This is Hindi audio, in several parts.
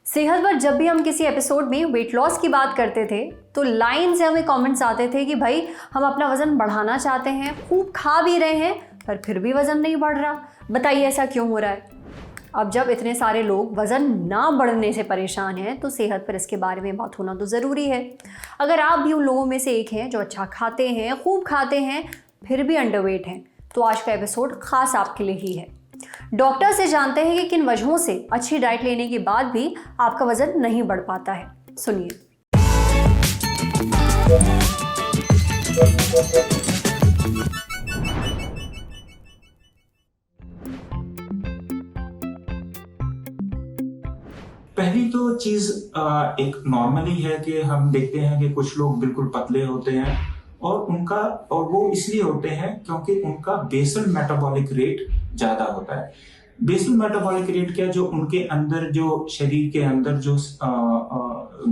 सेहत पर जब भी हम किसी एपिसोड में वेट लॉस की बात करते थे तो लाइन से हमें कमेंट्स आते थे कि भाई हम अपना वज़न बढ़ाना चाहते हैं, खूब खा भी रहे हैं पर फिर भी वज़न नहीं बढ़ रहा, बताइए ऐसा क्यों हो रहा है। अब जब इतने सारे लोग वज़न ना बढ़ने से परेशान हैं तो सेहत पर इसके बारे में बात होना तो ज़रूरी है। अगर आप भी उन लोगों में से एक हैं जो अच्छा खाते हैं, खूब खाते हैं, फिर भी अंडरवेट हैं, तो आज का एपिसोड ख़ास आपके लिए ही है। डॉक्टर से जानते हैं कि किन वजहों से अच्छी डाइट लेने के बाद भी आपका वजन नहीं बढ़ पाता है। सुनिए। पहली तो चीज एक नॉर्मली है कि हम देखते हैं कि कुछ लोग बिल्कुल पतले होते हैं और वो इसलिए होते हैं क्योंकि उनका बेसल मेटाबॉलिक रेट ज्यादा होता है। बेसल मेटाबॉलिक रेट क्या, जो उनके अंदर जो शरीर के अंदर जो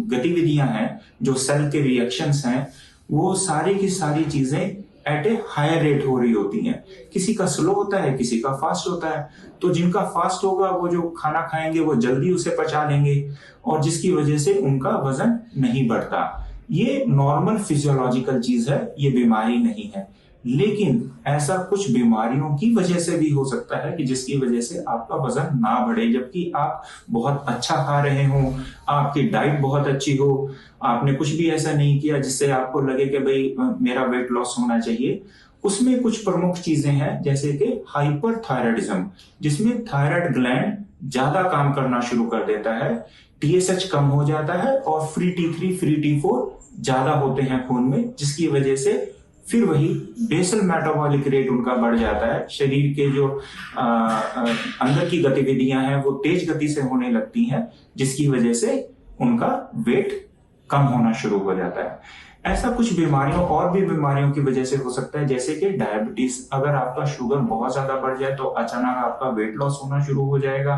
गतिविधियां हैं, जो सेल के रिएक्शंस हैं, वो सारी की सारी चीजें एट ए हायर रेट हो रही होती हैं। किसी का स्लो होता है, किसी का फास्ट होता है। तो जिनका फास्ट होगा वो जो खाना खाएंगे वो जल्दी उसे पचा लेंगे और जिसकी वजह से उनका वजन नहीं बढ़ता। ये नॉर्मल फिजियोलॉजिकल चीज है, ये बीमारी नहीं है। लेकिन ऐसा कुछ बीमारियों की वजह से भी हो सकता है कि जिसकी वजह से आपका वजन ना बढ़े, जबकि आप बहुत अच्छा खा रहे हो, आपकी डाइट बहुत अच्छी हो, आपने कुछ भी ऐसा नहीं किया जिससे आपको लगे कि भाई मेरा वेट लॉस होना चाहिए। उसमें कुछ प्रमुख चीजें हैं, जैसे कि हाइपरथायराइडिज्म, जिसमें थायराइड ग्लैंड ज्यादा काम करना शुरू कर देता है, TSH कम हो जाता है और फ्री T3 फ्री T4 ज्यादा होते हैं खून में, जिसकी वजह से फिर वही बेसल मेटाबॉलिक रेट उनका बढ़ जाता है। शरीर के जो अंदर की गतिविधियां हैं वो तेज गति से होने लगती हैं, जिसकी वजह से उनका वेट कम होना शुरू हो जाता है। ऐसा कुछ बीमारियों और भी बीमारियों की वजह से हो सकता है, जैसे कि डायबिटीज। अगर आपका शुगर बहुत ज्यादा बढ़ जाए तो अचानक आपका वेट लॉस होना शुरू हो जाएगा।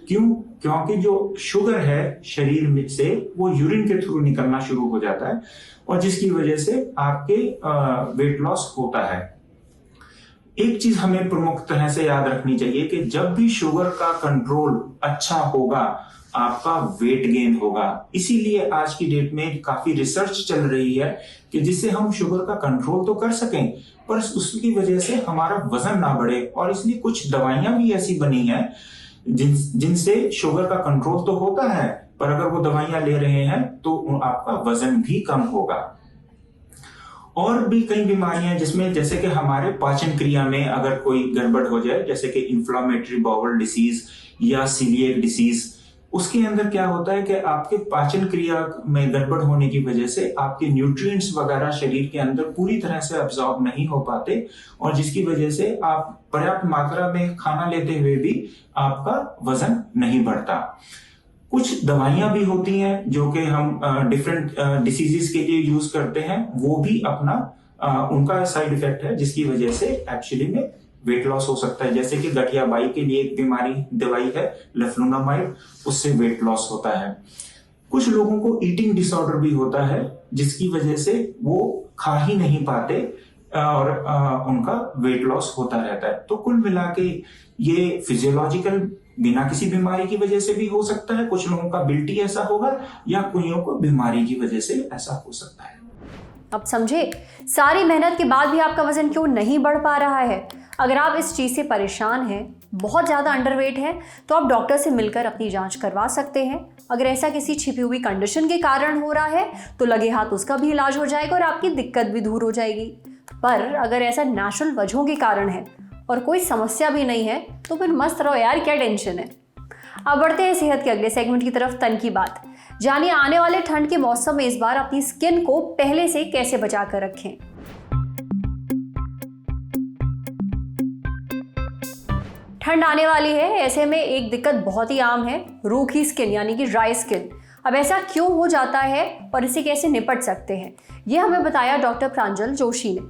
क्यों? क्योंकि जो शुगर है शरीर में से वो यूरिन के थ्रू निकलना शुरू हो जाता है और जिसकी वजह से आपके वेट लॉस होता है। एक चीज हमें प्रमुख तरह से याद रखनी चाहिए कि जब भी शुगर का कंट्रोल अच्छा होगा आपका वेट गेन होगा। इसीलिए आज की डेट में काफी रिसर्च चल रही है कि जिससे हम शुगर का कंट्रोल तो कर सकें पर उसकी वजह से हमारा वजन ना बढ़े, और इसलिए कुछ दवाइयां भी ऐसी बनी हैं जिनसे शुगर का कंट्रोल तो होता है, पर अगर वो दवाइयां ले रहे हैं तो आपका वजन भी कम होगा। और भी कई बीमारियां जिसमें, जैसे कि हमारे पाचन क्रिया में अगर कोई गड़बड़ हो जाए, जैसे कि इन्फ्लामेटरी बाउल डिसीज या सीलिएक डिसीज, उसके अंदर क्या होता है कि आपके पाचन क्रिया में गड़बड़ होने की वजह से आपके न्यूट्रिएंट्स वगैरह शरीर के अंदर पूरी तरह से अब्सॉर्ब नहीं हो पाते और जिसकी वजह से आप पर्याप्त मात्रा में खाना लेते हुए भी आपका वजन नहीं बढ़ता। कुछ दवाइयां भी होती हैं जो कि हम डिफरेंट डिसीजेस के लिए यूज करते हैं, वो भी अपना उनका साइड इफेक्ट है जिसकी वजह से एक्चुअली में वेट लॉस हो सकता है। जैसे कि गठिया बाई के लिए एक बीमारी दवाई है लेफ्लुनामाइड, उससे वेट लॉस होता है। कुछ लोगों को ईटिंग डिसऑर्डर भी होता है जिसकी वजह से वो खा ही नहीं पाते और उनका वेट लॉस होता रहता है। तो कुल मिला के ये फिजियोलॉजिकल बिना किसी बीमारी की वजह से भी हो सकता है, कुछ लोगों का बिल्टी ऐसा होगा या कुछ को बीमारी की वजह से ऐसा हो सकता है। अब समझे, सारी मेहनत के बाद भी आपका वजन क्यों नहीं बढ़ पा रहा है। अगर आप इस चीज़ से परेशान हैं, बहुत ज़्यादा अंडरवेट हैं, तो आप डॉक्टर से मिलकर अपनी जांच करवा सकते हैं। अगर ऐसा किसी छिपी हुई कंडीशन के कारण हो रहा है तो लगे हाथ उसका भी इलाज हो जाएगा और आपकी दिक्कत भी दूर हो जाएगी। पर अगर ऐसा नेचुरल वजहों के कारण है और कोई समस्या भी नहीं है तो फिर मस्त रहो यार, क्या टेंशन है। अब बढ़ते हैं सेहत के अगले सेगमेंट की तरफ, तन की बात। जानिए आने वाले ठंड के मौसम में इस बार अपनी स्किन को पहले से कैसे बचा कर रखें। ठंड आने वाली है, ऐसे में एक दिक्कत बहुत ही आम है, रूखी स्किन यानी कि ड्राई स्किन। अब ऐसा क्यों हो जाता है और इसे कैसे निपट सकते हैं, ये हमें बताया डॉक्टर प्रांजल जोशी ने।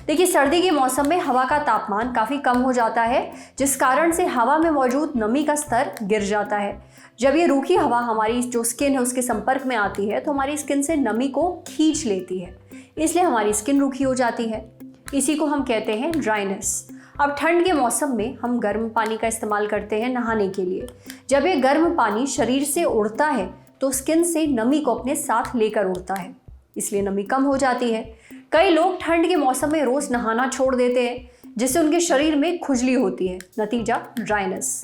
देखिए, सर्दी के मौसम में हवा का तापमान काफ़ी कम हो जाता है, जिस कारण से हवा में मौजूद नमी का स्तर गिर जाता है। जब ये रूखी हवा हमारी जो स्किन है उसके संपर्क में आती है तो हमारी स्किन से नमी को खींच लेती है, इसलिए हमारी स्किन रूखी हो जाती है। इसी को हम कहते हैं ड्राइनेस। अब ठंड के मौसम में हम गर्म पानी का इस्तेमाल करते हैं नहाने के लिए। जब ये गर्म पानी शरीर से उड़ता है तो स्किन से नमी को अपने साथ लेकर उड़ता है, इसलिए नमी कम हो जाती है। कई लोग ठंड के मौसम में रोज नहाना छोड़ देते हैं, जिससे उनके शरीर में खुजली होती है, नतीजा ड्राइनेस।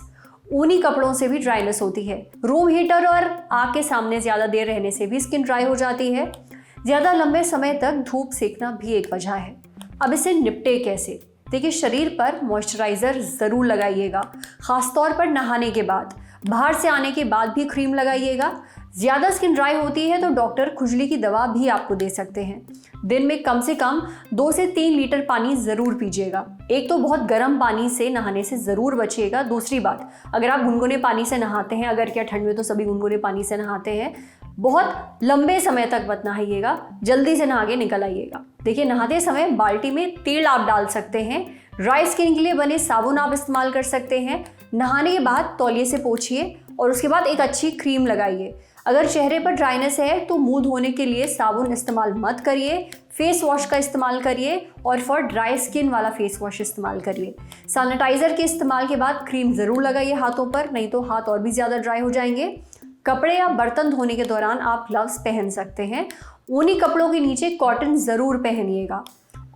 ऊनी कपड़ों से भी ड्राइनेस होती है। रूम हीटर और आग के सामने ज़्यादा देर रहने से भी स्किन ड्राई हो जाती है। ज़्यादा लंबे समय तक धूप सेकना भी एक वजह है। अब इससे निपटे कैसे? देखिए, शरीर पर मॉइस्चराइज़र ज़रूर लगाइएगा, ख़ासतौर पर नहाने के बाद। बाहर से आने के बाद भी क्रीम लगाइएगा। ज़्यादा स्किन ड्राई होती है तो डॉक्टर खुजली की दवा भी आपको दे सकते हैं। दिन में कम से कम 2 से 3 लीटर पानी ज़रूर पीजिएगा। एक तो बहुत गर्म पानी से नहाने से ज़रूर बचिएगा। दूसरी बात, अगर आप गुनगुने पानी से नहाते हैं, अगर क्या ठंड में तो सभी गुनगुने पानी से नहाते हैं, बहुत लंबे समय तक मत नहाइएगा, जल्दी से नहा के निकल आइएगा। देखिए, नहाते समय बाल्टी में तेल आप डाल सकते हैं। ड्राई स्किन के लिए बने साबुन आप इस्तेमाल कर सकते हैं। नहाने के बाद तौलिए से पोंछिए और उसके बाद एक अच्छी क्रीम लगाइए। अगर चेहरे पर ड्राइनेस है तो मुंह धोने के लिए साबुन इस्तेमाल मत करिए, फेस वॉश का इस्तेमाल करिए और फॉर ड्राई स्किन वाला फेस वॉश इस्तेमाल करिए। सैनिटाइज़र के इस्तेमाल के बाद क्रीम ज़रूर लगाइए हाथों पर, नहीं तो हाथ और भी ज़्यादा ड्राई हो जाएंगे। कपड़े या बर्तन धोने के दौरान आप ग्लव्स पहन सकते हैं। ऊनी कपड़ों के नीचे कॉटन ज़रूर पहनिएगा।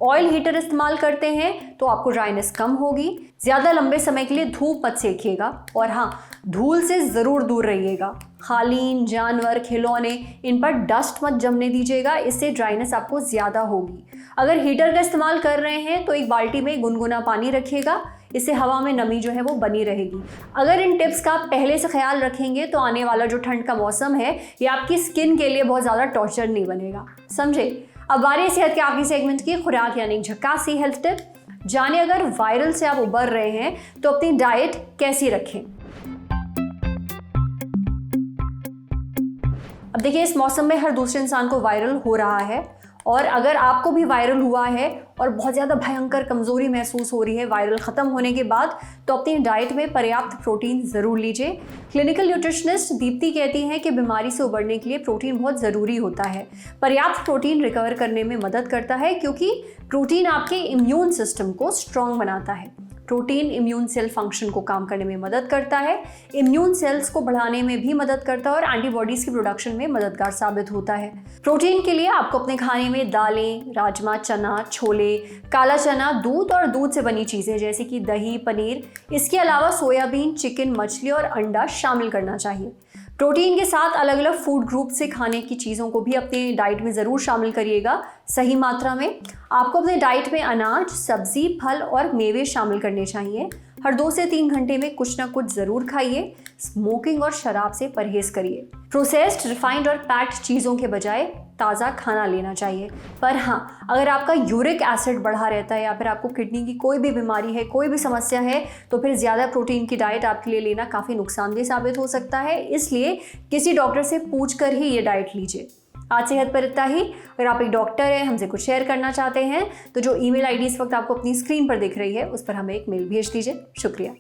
ऑयल हीटर इस्तेमाल करते हैं तो आपको ड्राइनेस कम होगी। ज़्यादा लंबे समय के लिए धूप मत सेकिएगा और हाँ, धूल से ज़रूर दूर रहिएगा। कालीन, जानवर, खिलौने, इन पर डस्ट मत जमने दीजिएगा, इससे ड्राइनेस आपको ज़्यादा होगी। अगर हीटर का इस्तेमाल कर रहे हैं तो एक बाल्टी में गुनगुना पानी रखिएगा, इससे हवा में नमी जो है वो बनी रहेगी। अगर इन टिप्स का आप पहले से ख्याल रखेंगे तो आने वाला जो ठंड का मौसम है ये आपकी स्किन के लिए बहुत ज़्यादा टॉर्चर नहीं बनेगा, समझे। अब बारी सेहत के आखिरी सेगमेंट की, खुराक यानी झकासी हेल्थ टिप। जाने, अगर वायरल से आप उबर रहे हैं तो अपनी डाइट कैसी रखें। अब देखिए, इस मौसम में हर दूसरे इंसान को वायरल हो रहा है और अगर आपको भी वायरल हुआ है और बहुत ज़्यादा भयंकर कमज़ोरी महसूस हो रही है वायरल ख़त्म होने के बाद, तो अपनी डाइट में पर्याप्त प्रोटीन ज़रूर लीजिए। क्लिनिकल न्यूट्रिशनिस्ट दीप्ति कहती हैं कि बीमारी से उबरने के लिए प्रोटीन बहुत ज़रूरी होता है। पर्याप्त प्रोटीन रिकवर करने में मदद करता है क्योंकि प्रोटीन आपके इम्यून सिस्टम को स्ट्रॉन्ग बनाता है। प्रोटीन इम्यून सेल फंक्शन को काम करने में मदद करता है, इम्यून सेल्स को बढ़ाने में भी मदद करता है और एंटीबॉडीज़ की प्रोडक्शन में मददगार साबित होता है। प्रोटीन के लिए आपको अपने खाने में दालें, राजमा, चना, छोले, काला चना, दूध और दूध से बनी चीज़ें जैसे कि दही, पनीर, इसके अलावा सोयाबीन, चिकन, मछली और अंडा शामिल करना चाहिए। प्रोटीन के साथ अलग अलग फूड ग्रुप से खाने की चीज़ों को भी अपनी डाइट में ज़रूर शामिल करिएगा सही मात्रा में। आपको अपने डाइट में अनाज, सब्जी, फल और मेवे शामिल करने चाहिए। हर 2 से 3 घंटे में कुछ ना कुछ ज़रूर खाइए। स्मोकिंग और शराब से परहेज़ करिए। प्रोसेस्ड, रिफाइंड और पैक्ड चीज़ों के बजाय ताज़ा खाना लेना चाहिए। पर हाँ, अगर आपका यूरिक एसिड बढ़ा रहता है या फिर आपको किडनी की कोई भी बीमारी है, कोई भी समस्या है, तो फिर ज़्यादा प्रोटीन की डाइट आपके लिए लेना काफ़ी नुकसानदेह साबित हो सकता है। इसलिए किसी डॉक्टर से पूछ कर ही ये डाइट लीजिए। आज सेहत पर इतना ही। अगर आप एक डॉक्टर हैं, हमसे कुछ शेयर करना चाहते हैं, तो जो ईमेल आईडी इस वक्त आपको अपनी स्क्रीन पर दिख रही है उस पर हमें एक मेल भेज दीजिए। शुक्रिया।